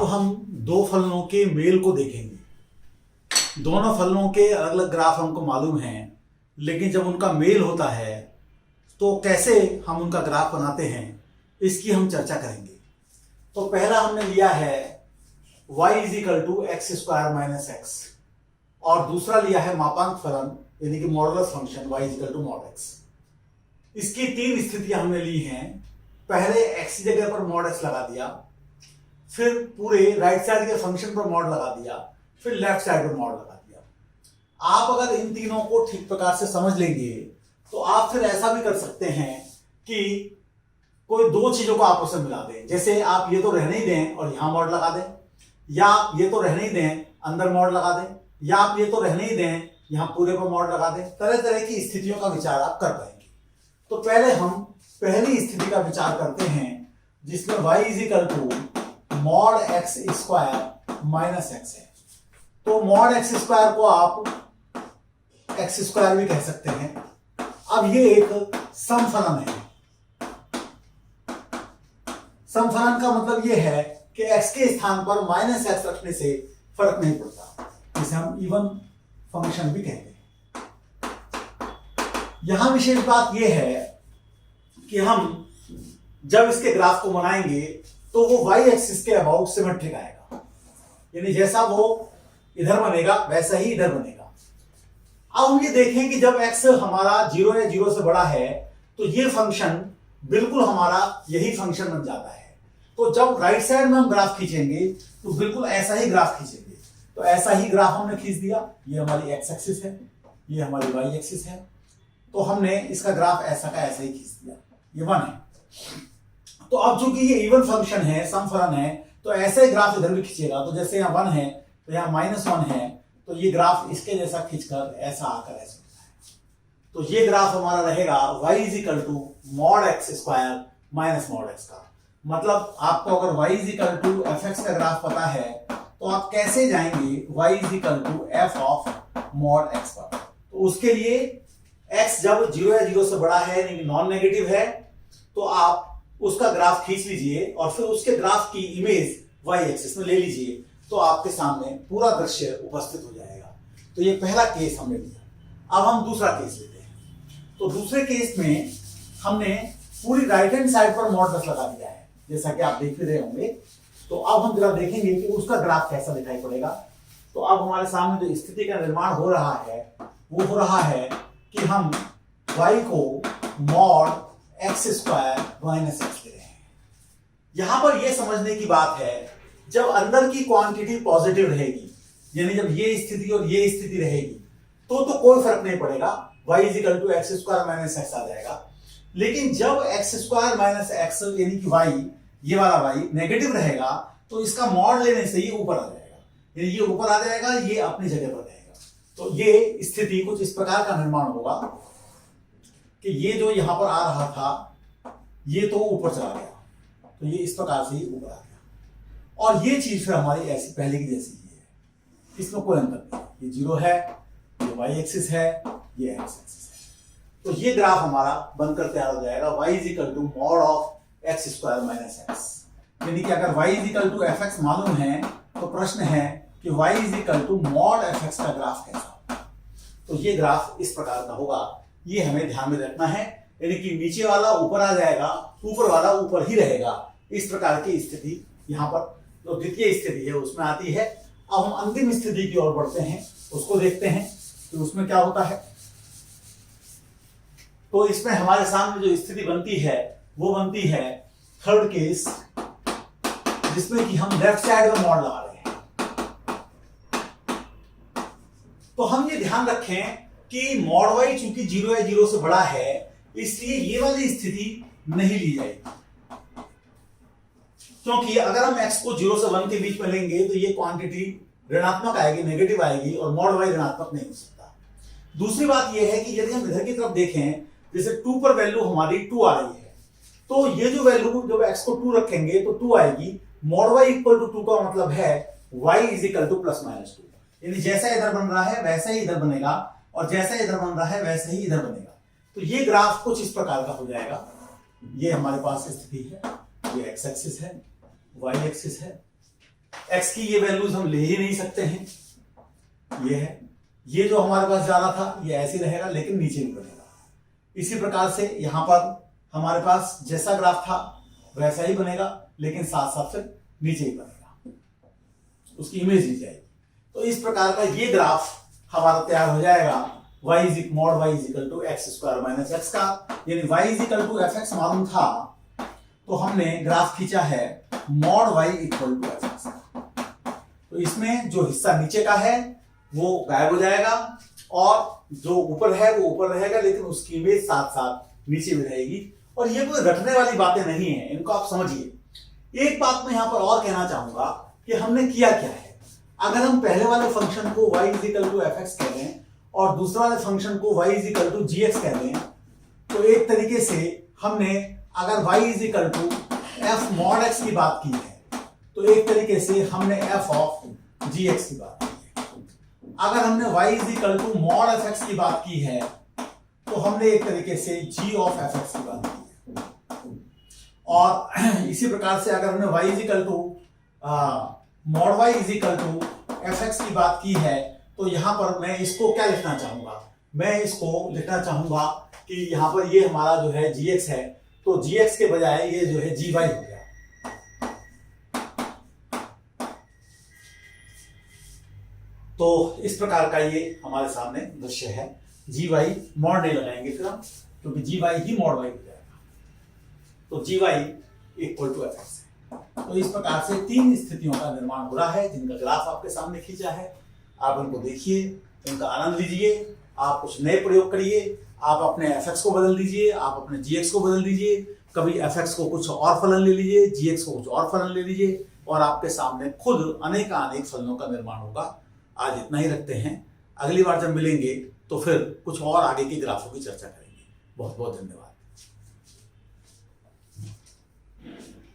हम दो फलनों के मेल को देखेंगे, दोनों फलनों के अलग अलग ग्राफ हमको मालूम हैं, लेकिन जब उनका मेल होता है तो कैसे हम उनका ग्राफ बनाते हैं इसकी हम चर्चा करेंगे। तो पहला हमने लिया है y is equal to x square minus x, और दूसरा लिया है मापांक फलन यानी कि modulus function y is equal to mod x। इसकी तीन स्थितियां हमने ली हैं। पहले x की जगह पर मॉड x लगा दिया, फिर पूरे राइट साइड के फंक्शन पर मॉड लगा दिया, फिर लेफ्ट साइड पर मॉड लगा दिया। आप अगर इन तीनों को ठीक प्रकार से समझ लेंगे तो आप फिर ऐसा भी कर सकते हैं कि कोई दो चीजों को आपस में मिला दें। जैसे आप ये तो रहने ही दें और यहां मॉड लगा दें, या आप ये तो रहने ही दें अंदर मॉड लगा दें, या आप ये तो रहने ही दें यहां पूरे पर मॉड लगा दें। तरह तरह की स्थितियों का विचार आप कर पाएंगे। तो पहले हम पहली स्थिति का विचार करते हैं जिसमें y is equal to mod x square minus x है। तो मॉड एक्स स्क्वायर को आप एक्स स्क्वायर भी कह सकते हैं। अब ये एक समफलन है। समफलन का मतलब ये है कि x के स्थान पर माइनस एक्स रखने से फर्क नहीं पड़ता, जिसे हम इवन फंक्शन भी कहते हैं। यहां विशेष बात यह है कि हम जब इसके ग्राफ को बनाएंगे तो वो y एक्सिस के अबाउट सिमेट्रिक आएगा, यानी जैसा वो इधर बनेगा वैसा ही इधर बनेगा। अब हम ये देखें कि जब x हमारा 0 या 0 से बड़ा है तो ये फंक्शन बिल्कुल हमारा यही फंक्शन बन जाता है। तो जब राइट साइड में हम ग्राफ खींचेंगे तो बिल्कुल ऐसा ही ग्राफ खींचेंगे। तो ऐसा ही ग्राफ हमने खींच दिया। ये हमारी x एक्सिस है, ये हमारी y एक्सिस है। तो हमने इसका ग्राफ ऐसा का ऐसा ही खींच दिया। ये 1 है। तो अब चूंकि ये इवन फंक्शन है, समफलन है, तो ऐसे ही ग्राफ इधर भी खींचेगा। तो जैसे यहाँ 1 है तो यहाँ -1 है, तो ये ग्राफ इसके जैसा खींचकर ऐसा आकर ऐसा होता है। तो ये ग्राफ हमारा रहेगा y is equal to mod x square minus mod x का। मतलब आपको अगर y is equal to f x का ग्राफ पता है तो आप कैसे जाएंगे y is equal to f of mod x पर। तो उसके लिए x जब 0 या 0 से बड़ा है यानी नॉन नेगेटिव है तो आप उसका ग्राफ खींच लीजिए और फिर उसके ग्राफ की इमेज y एक्सिस में ले लीजिए, तो आपके सामने पूरा दृश्य उपस्थित हो जाएगा। तो ये पहला केस हमने लिया। अब हम दूसरा केस लेते हैं। तो दूसरे केस में हमने पूरी राइट हैंड साइड पर मॉड बस लगा दिया है, जैसा कि आप देख ही रहे होंगे। तो अब हम जरा देखेंगे कि उसका ग्राफ कैसा दिखाई पड़ेगा। तो अब हमारे सामने जो स्थिति का निर्माण हो रहा है वो हो रहा है कि हम y को mod x square minus x ले रहे हैं। यहां पर यह समझने की बात है, जब अंदर की क्वांटिटी पॉजिटिव रहेगी, यानी जब ये स्थिति और ये स्थिति रहेगी तो कोई फर्क नहीं पड़ेगा, y is equal to x square minus x आ जाएगा। लेकिन जब एक्स स्क्वायर माइनस एक्स यानी कि y, ये वाला y नेगेटिव रहेगा तो इसका मॉड लेने से ये ऊपर आ जाएगा, यानी ये ऊपर आ जाएगा, ये अपनी जगह पर रहेगा। तो ये स्थिति कुछ इस प्रकार का निर्माण होगा कि ये जो यहां पर आ रहा था ये तो ऊपर चला गया, तो ये इस प्रकार से ही ऊपर आ गया। और ये चीज फिर हमारी ऐसी पहले की जैसी ही है, इसमें कोई अंतर नहीं। ये 0 है, ये y एक्सिस है, ये x एक्सिस है। तो ये ग्राफ हमारा बनकर तैयार हो जाएगा y is equal to mod of x square minus x. यानी कि अगर y is equal to f x मालूम है तो प्रश्न है कि y is equal to mod f x का ग्राफ कैसा होगा। तो ये ग्राफ इस प्रकार का होगा। ये हमें ध्यान में रखना है, यानी कि नीचे वाला ऊपर आ जाएगा, ऊपर वाला ऊपर ही रहेगा। इस प्रकार की स्थिति यहाँ पर जो द्वितीय स्थिति है उसमें आती है। अब हम अंतिम स्थिति की ओर बढ़ते हैं, उसको देखते हैं कि उसमें क्या होता है। तो इसमें हमारे सामने जो स्थिति बनती है वो बनती है थर्ड केस, जिसमें कि हम लेफ्ट साइड में मॉड लगा रहे हैं। तो हम ये ध्यान रखें कि मॉड y चूंकि 0 या 0 से बड़ा है, इसलिए ये वाली स्थिति नहीं ली जाएगी, क्योंकि अगर हम x को 0 से 1 के बीच में लेंगे तो ये क्वांटिटी ऋणात्मक आएगी, नेगेटिव आएगी, और मॉड y ऋणात्मक नहीं हो सकता। दूसरी बात यह है कि यदि हम इधर की तरफ देखें, जैसे 2 पर वैल्यू हमारी 2 आ रही है, तो ये जो वैल्यू जब x को 2 रखेंगे तो 2 आएगी। मॉड y इक्वल टू 2 का मतलब है y is equal two plus minus 2, यानी जैसा इधर बन रहा है वैसा ही इधर बनेगा, और जैसा इधर बन रहा है वैसे ही इधर बनेगा। तो ये ग्राफ कुछ इस प्रकार का हो जाएगा। ये हमारे पास स्थिति है, ये x एक्सिस है, y एक्सिस है, एक्स की ये वैल्यूज हम ले ही नहीं सकते हैं, ये है, ये जो हमारे पास जा रहा था ये ऐसे रहेगा लेकिन नीचे भी बनेगा। इसी प्रकार से यहां पर हमारे पास जैसा ग्राफ था वैसा ही बनेगा लेकिन साथ साथ फिर नीचे ही बनेगा, उसकी इमेज ली जाएगी। तो इस प्रकार का ये ग्राफ हमारा तैयार हो जाएगा mod y equal to x square minus x का, यानी y equal to f x मालूम था तो हमने ग्राफ खींचा है mod y equal to f x. तो इसमें जो हिस्सा नीचे का है वो गायब हो जाएगा और जो ऊपर है वो ऊपर रहेगा लेकिन उसकी इमेज साथ साथ नीचे भी रहेगी। और ये कोई रटने वाली बातें नहीं है, इनको आप समझिए। एक बात मैं यहां पर और कहना चाहूंगा कि हमने किया क्या है। अगर हम पहले वाले फंक्शन को y equal to f x कह दें और दूसरे वाले फंक्शन को y equal to g x कह दें तो एक तरीके से हमने अगर y equal to f mod x की बात की है तो एक तरीके से हमने एफ ऑफ जी एक्स की बात की है। अगर हमने y equal to mod f x की बात की है तो हमने एक तरीके से g ऑफ एफ एक्स की बात की है। और इसी प्रकार से अगर हमने y equal to mod y equal to f x की बात की है तो यहां पर मैं इसको क्या लिखना चाहूंगा, मैं इसको लिखना चाहूंगा कि यहां पर ये हमारा जो है gx है तो gx के बजाय ये जो है gy हो गया। तो इस प्रकार का ये हमारे सामने दृश्य है। gy मॉड नहीं लगाएंगे फिर हम, क्योंकि gy ही मॉड y हो जाएगा। तो gy equal to f x है। तो इस प्रकार से तीन स्थितियों का निर्माण हो रहा है जिनका ग्राफ आपके सामने खींचा है। आप इनको देखिए, इनका आनंद लीजिए, आप कुछ नए प्रयोग करिए, आप अपने fx को बदल दीजिए, आप अपने gx को बदल दीजिए, कभी fx को कुछ और फलन ले लीजिए, gx को कुछ और फलन ले लीजिए और आपके सामने खुद अनेक फलनों का निर्माण होगा। आज इतना ही रखते हैं, अगली बार जब मिलेंगे तो फिर कुछ और आगे के ग्राफों की चर्चा करेंगे। बहुत बहुत धन्यवाद।